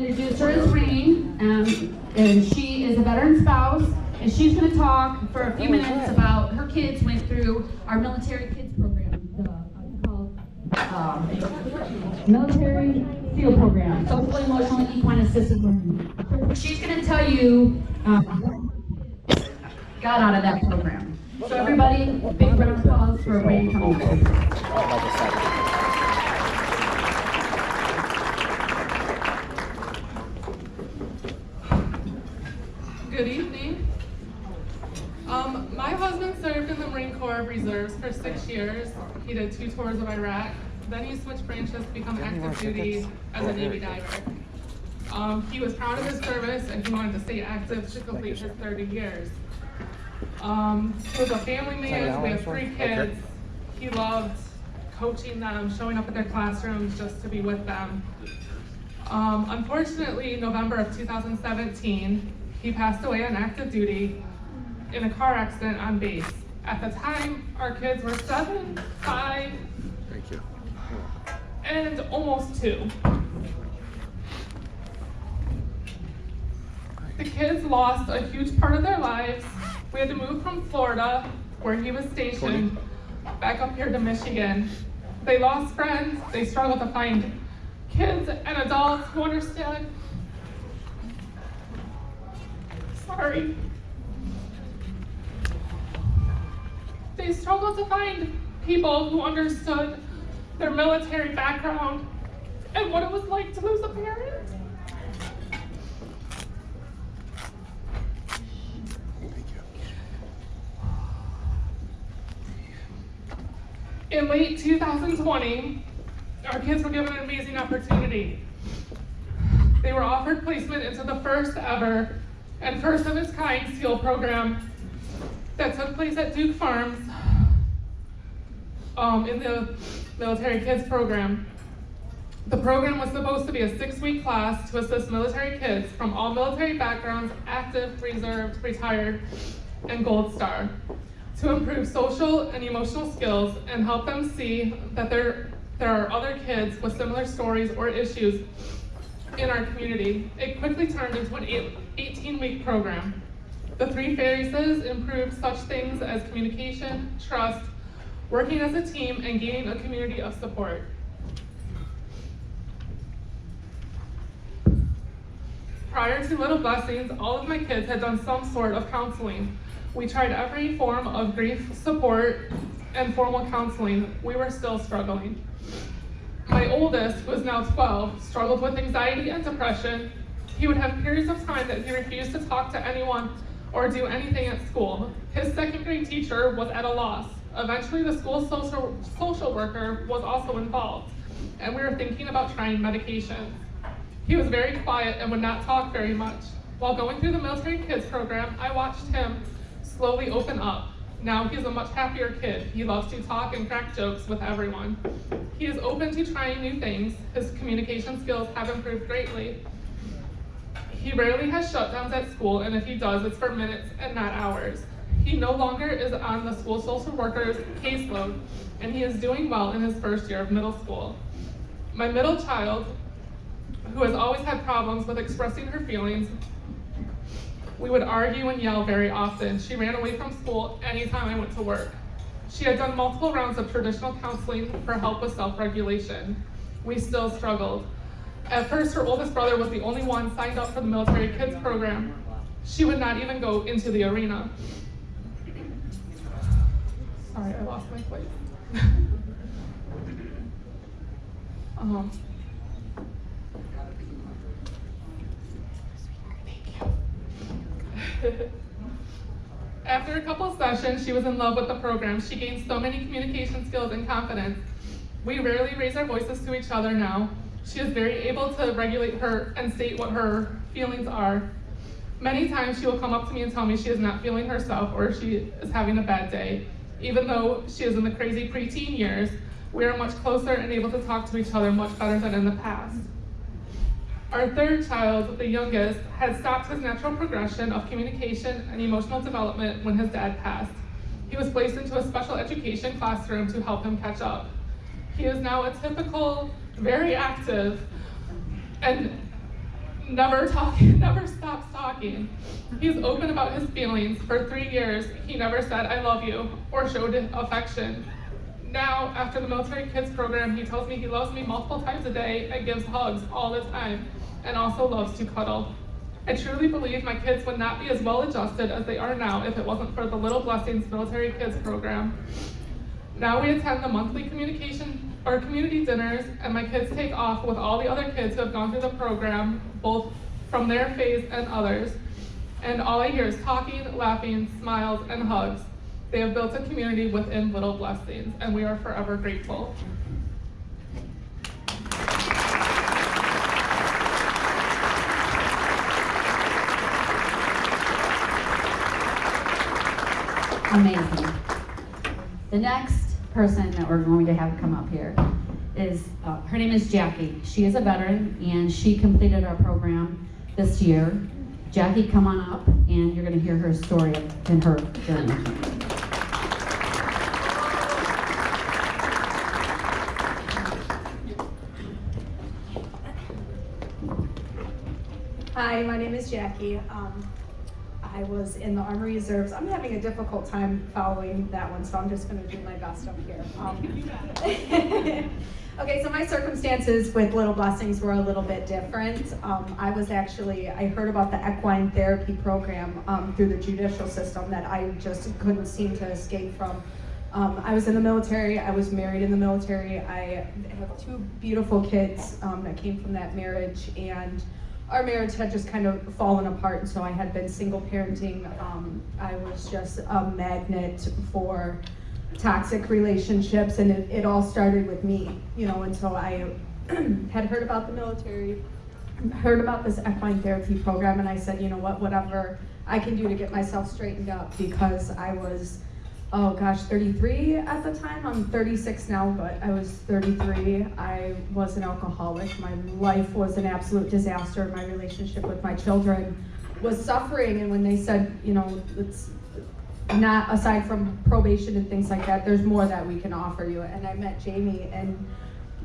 introduce her as Rain, and she is a veteran spouse, and she's going to talk for a few minutes about her kids went through our military kids program, called Military SEAL program, Social Emotional Equine Assisted Learning. She's going to tell you got out of that program. So everybody, big round of applause for Rain coming up. Good evening. My husband served in the Marine Corps Reserves for 6 years. He did 2 tours of Iraq. Then he switched branches to become active duty as a Navy diver. He was proud of his service and he wanted to stay active to complete his 30 years. He was a family man. We have 3 kids. He loved coaching them, showing up at their classrooms just to be with them. Unfortunately, November of 2017, he passed away on active duty in a car accident on base. At the time, our kids were 7, 5, and almost 2. The kids lost a huge part of their lives. We had to move from Florida, where he was stationed, back up here to Michigan. They lost friends. They struggled to find kids and adults who understood. Sorry. They struggled to find people who understood their military background and what it was like to lose a parent. In late 2020, our kids were given an amazing opportunity. They were offered placement into the first ever and first of its kind SEAL program that took place at Duke Farms in the military kids program. The program was supposed to be a 6-week class to assist military kids from all military backgrounds, active, reserved, retired, and Gold Star, to improve social and emotional skills and help them see that there are other kids with similar stories or issues in our community. It quickly turned into an 18-week program. The 3 phases improved such things as communication, trust, working as a team, and gaining a community of support. Prior to Little Blessings, all of my kids had done some sort of counseling. We tried every form of grief support and formal counseling. We were still struggling. My oldest, who is now 12, struggled with anxiety and depression. He would have periods of time that he refused to talk to anyone or do anything at school. His 2nd grade teacher was at a loss. Eventually, the school social worker was also involved, and we were thinking about trying medications. He was very quiet and would not talk very much. While going through the military kids program, I watched him slowly open up. Now he is a much happier kid. He loves to talk and crack jokes with everyone. He is open to trying new things. His communication skills have improved greatly. He rarely has shutdowns at school, and if he does, it's for minutes and not hours. He no longer is on the school social worker's caseload, and he is doing well in his first year of middle school. My middle child, who has always had problems with expressing her feelings, we would argue and yell very often. She ran away from school anytime I went to work. She had done multiple rounds of traditional counseling for help with self-regulation. We still struggled. At first, her oldest brother was the only one signed up for the military kids program. She would not even go into the arena. Sorry, I lost my place. After a couple sessions, she was in love with the program. She gained so many communication skills and confidence. We rarely raise our voices to each other now. She is very able to regulate her and state what her feelings are. Many times she will come up to me and tell me she is not feeling herself or she is having a bad day. Even though she is in the crazy preteen years, we are much closer and able to talk to each other much better than in the past. Our 3rd child, the youngest, had stopped his natural progression of communication and emotional development when his dad passed. He was placed into a special education classroom to help him catch up. He is now a typical, very active, and never stops talking. He's open about his feelings. For 3 years, he never said, "I love you," or showed affection. Now, after the military kids program, he tells me he loves me multiple times a day and gives hugs all the time, and also loves to cuddle. I truly believe my kids would not be as well adjusted as they are now if it wasn't for the Little Blessings military kids program. Now we attend the monthly community dinners, and my kids take off with all the other kids who have gone through the program, both from their phase and others. And all I hear is talking, laughing, smiles, and hugs. They have built a community within Little Blessings, and we are forever grateful. Amazing. The next person that we're going to have come up here is, her name is Jackie. She is a veteran, and she completed our program this year. Jackie, come on up, and you're going to hear her story and her journey. Hi, my name is Jackie. I was in the Army Reserves. I'm having a difficult time following that one, so I'm just going to do my best up here. Okay, so my circumstances with Little Blessings were a little bit different. I heard about the equine therapy program through the judicial system that I just couldn't seem to escape from. I was in the military. I was married in the military. I have 2 beautiful kids that came from that marriage, and our marriage had just kind of fallen apart, and so I had been single parenting. I was just a magnet for toxic relationships, and it all started with me, and so I had heard about the military, heard about this equine therapy program, and I said, you know what, whatever I can do to get myself straightened up, because I was, 33 at the time. I'm 36 now, but I was 33. I was an alcoholic. My life was an absolute disaster. My relationship with my children was suffering, and when they said, it's not, aside from probation and things like that, there's more that we can offer you. And I met Jamie, and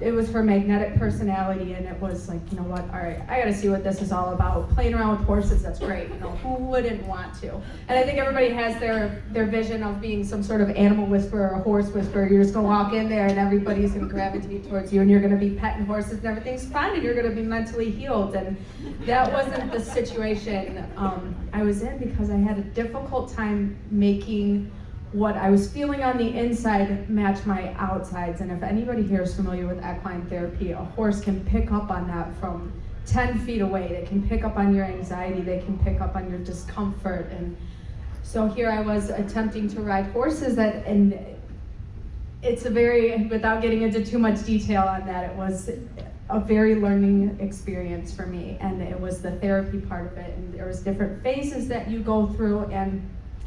it was her magnetic personality, and it was like, you know what, all right, I gotta see what this is all about. Playing around with horses, that's great, who wouldn't want to? And I think everybody has their vision of being some sort of animal whisperer or horse whisperer. You're just gonna walk in there and everybody's gonna gravitate towards you, and you're gonna be petting horses and everything's fine, and you're gonna be mentally healed. And that wasn't the situation I was in, because I had a difficult time making what I was feeling on the inside match my outsides. And if anybody here is familiar with equine therapy, a horse can pick up on that from 10 feet away. They can pick up on your anxiety, they can pick up on your discomfort. And so here I was attempting to ride horses, and it's without getting into too much detail on that, it was a very learning experience for me, and it was the therapy part of it. And there was different phases that you go through, and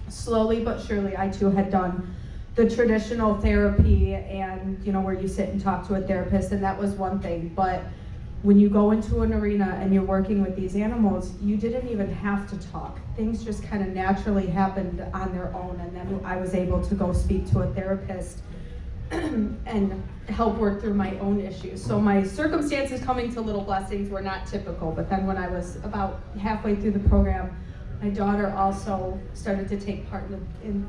slowly but surely, I too had done the traditional therapy, and where you sit and talk to a therapist, and that was one thing. But when you go into an arena and you're working with these animals, you didn't even have to talk. Things just kind of naturally happened on their own, and then I was able to go speak to a therapist and help work through my own issues. So my circumstances coming to Little Blessings were not typical, but then when I was about halfway through the program, my daughter also started to take part in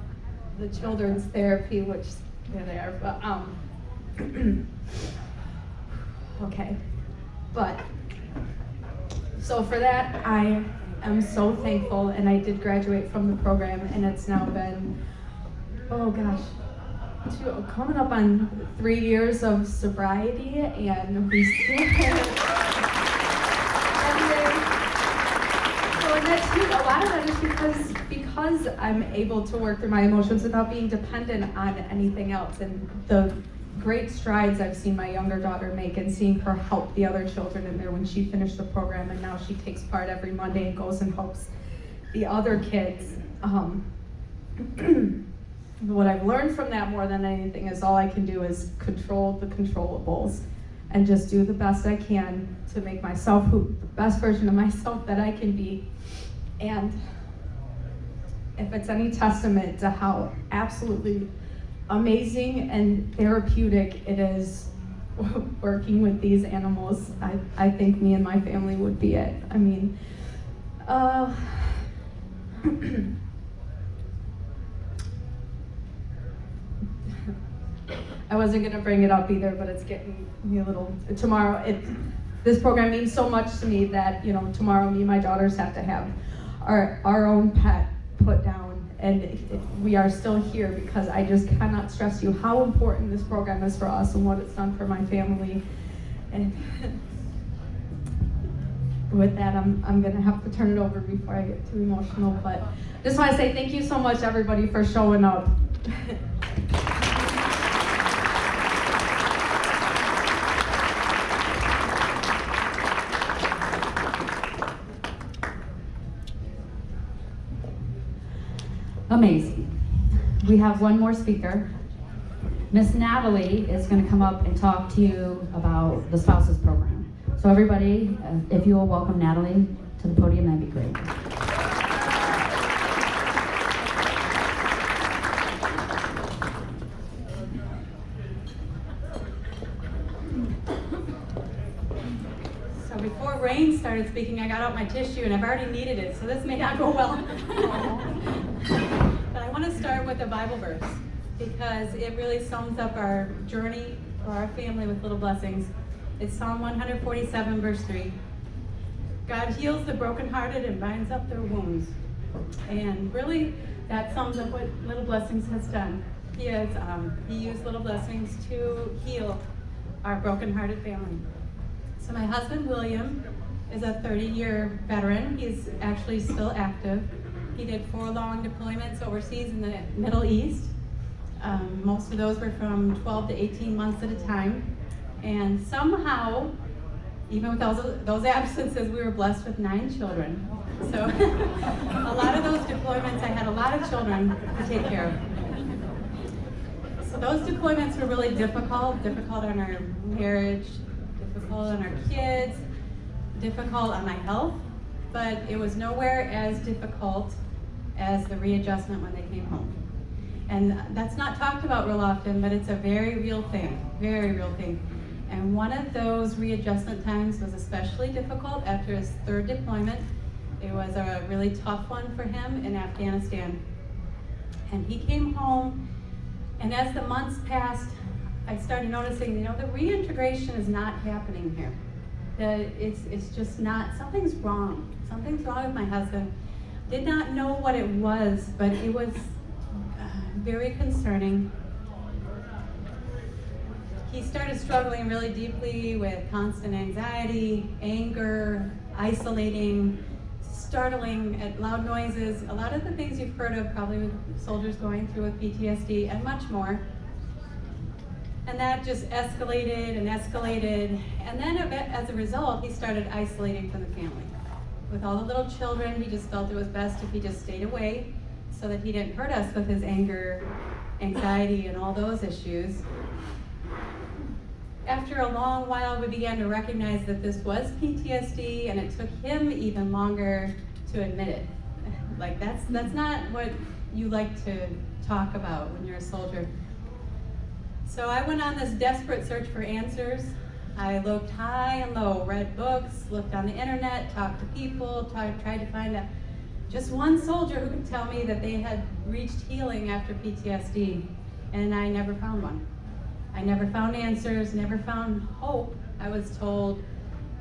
the children's therapy, which they're there, but okay. But so for that, I am so thankful, and I did graduate from the program, and it's now been, coming up on 3 years of sobriety, and we a lot of that is because I'm able to work through my emotions without being dependent on anything else, and the great strides I've seen my younger daughter make, and seeing her help the other children in there when she finished the program, and now she takes part every Monday and goes and helps the other kids. What I've learned from that more than anything is all I can do is control the controllables, and just do the best I can to make myself the best version of myself that I can be. And if it's any testament to how absolutely amazing and therapeutic it is working with these animals, I think me and my family would be it. I mean, I wasn't gonna bring it up either, but it's getting me a little, this program means so much to me that, tomorrow me and my daughters have to have our own pet put down. And we are still here because I just cannot stress you how important this program is for us and what it's done for my family. And with that, I'm gonna have to turn it over before I get too emotional. But just want to say thank you so much, everybody, for showing up. Amazing. We have one more speaker. Miss Natalie is going to come up and talk to you about the spouses program. So everybody, if you will welcome Natalie to the podium, that'd be great. So before Rain started speaking, I got out my tissue and I've already needed it, so this may not go well. But I want to start with a Bible verse because it really sums up our journey for our family with Little Blessings. It's Psalm 147, verse 3. God heals the brokenhearted and binds up their wounds. And really, that sums up what Little Blessings has done. He used Little Blessings to heal our brokenhearted family. So my husband, William, is a 30-year veteran. He's actually still active. He did 4 long deployments overseas in the Middle East. Most of those were from 12 to 18 months at a time. And somehow, even with those absences, we were blessed with 9 children. So a lot of those deployments, I had a lot of children to take care of. So those deployments were really difficult on our marriage, difficult on our kids, difficult on my health, but it was nowhere as difficult as the readjustment when they came home. And that's not talked about real often, but it's a very real thing, very real thing. And one of those readjustment times was especially difficult after his 3rd deployment. It was a really tough one for him in Afghanistan. And he came home, and as the months passed, I started noticing, the reintegration is not happening here. It's just not, something's wrong. Something's wrong with my husband. Did not know what it was, but it was very concerning. He started struggling really deeply with constant anxiety, anger, isolating, startling at loud noises, a lot of the things you've heard of probably with soldiers going through with PTSD, and much more. And that just escalated and escalated. And then as a result, he started isolating from the family. With all the little children, he just felt it was best if he just stayed away so that he didn't hurt us with his anger, anxiety, and all those issues. After a long while, we began to recognize that this was PTSD, and it took him even longer to admit it. Like, that's not what you like to talk about when you're a soldier. So I went on this desperate search for answers. I looked high and low, read books, looked on the internet, talked to people, tried to find just one soldier who could tell me that they had reached healing after PTSD, and I never found one. I never found answers, never found hope. I was told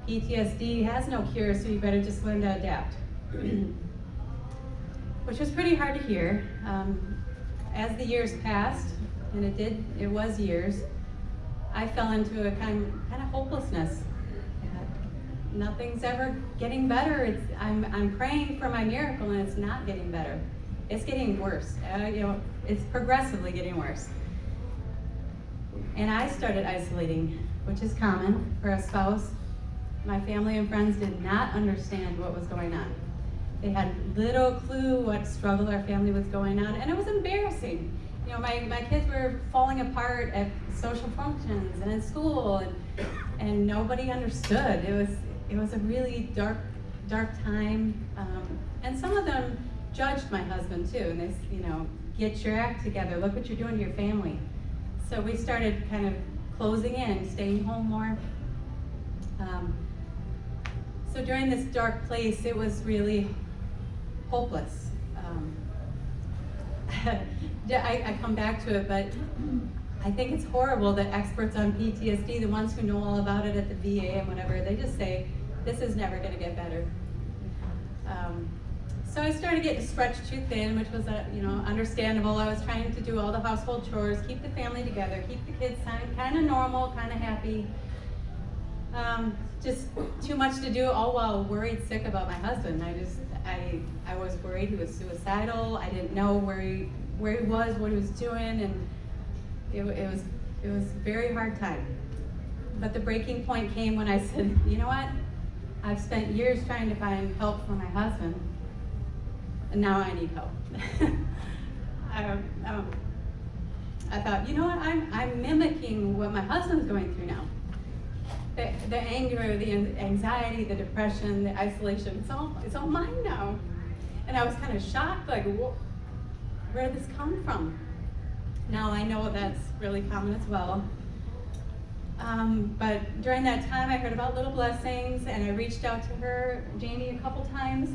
PTSD has no cure, so you better just learn to adapt. Which was pretty hard to hear. As the years passed, and it was years, I fell into a kind of hopelessness. Nothing's ever getting better. I'm praying for my miracle, and it's not getting better. It's getting worse. It's progressively getting worse. And I started isolating, which is common for a spouse. My family and friends did not understand what was going on. They had little clue what struggle our family was going on, and it was embarrassing. My kids were falling apart at social functions and in school, and nobody understood. It was a really dark time, and some of them judged my husband too, and they, get your act together. Look what you're doing to your family. So we started kind of closing in, staying home more. So during this dark place, it was really hopeless. I come back to it, but I think it's horrible that experts on PTSD, the ones who know all about it at the VA and whatever, they just say, this is never gonna get better. So I started getting stretched too thin, which was understandable. I was trying to do all the household chores, keep the family together, keep the kids kind of normal, kind of happy. Just too much to do, all while worried sick about my husband. I was worried he was suicidal. I didn't know where he was, what he was doing, and it was a very hard time. But the breaking point came when I said, you know what? I've spent years trying to find help for my husband, and now I need help. I thought, you know what? I'm mimicking what my husband's going through now. The anger, the anxiety, the depression, the isolation, it's all mine now. And I was kind of shocked, like, where did this come from? Now I know that's really common as well. But during that time, I heard about Little Blessings, and I reached out to her, Jamie, a couple times.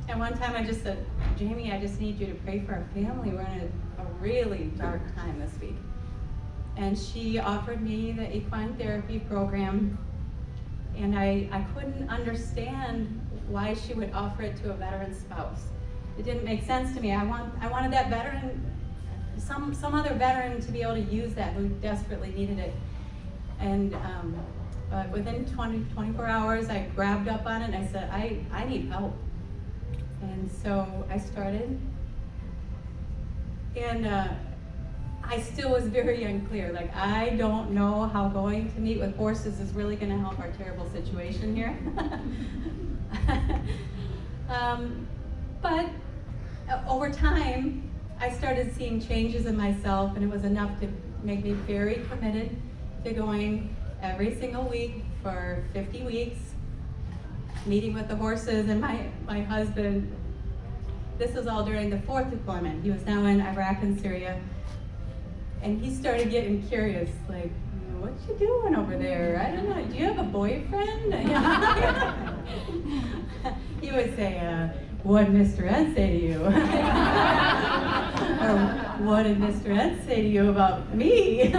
And one time I just said, Jamie, I just need you to pray for our family. We're in a really dark time this week. And she offered me the equine therapy program, and I couldn't understand why she would offer it to a veteran spouse. It didn't make sense to me. I wanted that veteran, some other veteran, to be able to use that who desperately needed it. And but within 24 hours, I grabbed up on it and I said, I need help. And so I started, and I still was very unclear. Like, I don't know how going to meet with horses is really going to help our terrible situation here. But over time, I started seeing changes in myself, and it was enough to make me very committed to going every single week for 50 weeks, meeting with the horses. And my husband, this was all during the 4th deployment. He was now in Iraq and Syria. And he started getting curious, like, what you doing over there? I don't know, do you have a boyfriend? He would say, what did Mr. Ed say to you? Or what did Mr. Ed say to you about me?